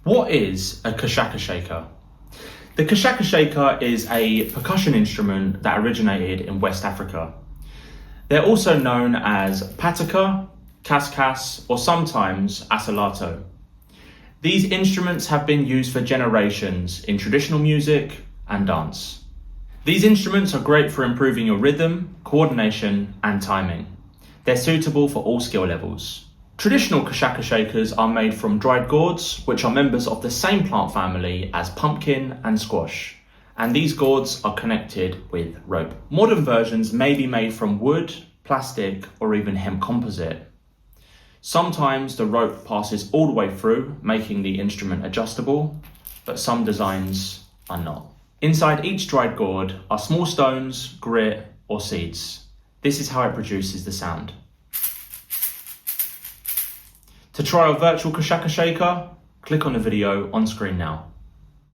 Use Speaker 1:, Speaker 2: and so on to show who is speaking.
Speaker 1: What is a Kashaka shaker? The Kashaka shaker is a percussion instrument that originated in West Africa. They're also known as pataka, Kashakas, or sometimes asalato. These instruments have been used for generations in traditional music and dance. These instruments are great for improving your rhythm, coordination, and timing. They're suitable for all skill levels. Traditional Kashaka shakers are made from dried gourds, which are members of the same plant family as pumpkin and squash, and these gourds are connected with rope. Modern versions may be made from wood, plastic, or even hemp composite. Sometimes the rope passes all the way through, making the instrument adjustable, but some designs are not. Inside each dried gourd are small stones, grit, or seeds. This is how it produces the sound. To try our virtual Kashaka shaker, click on the video on screen now.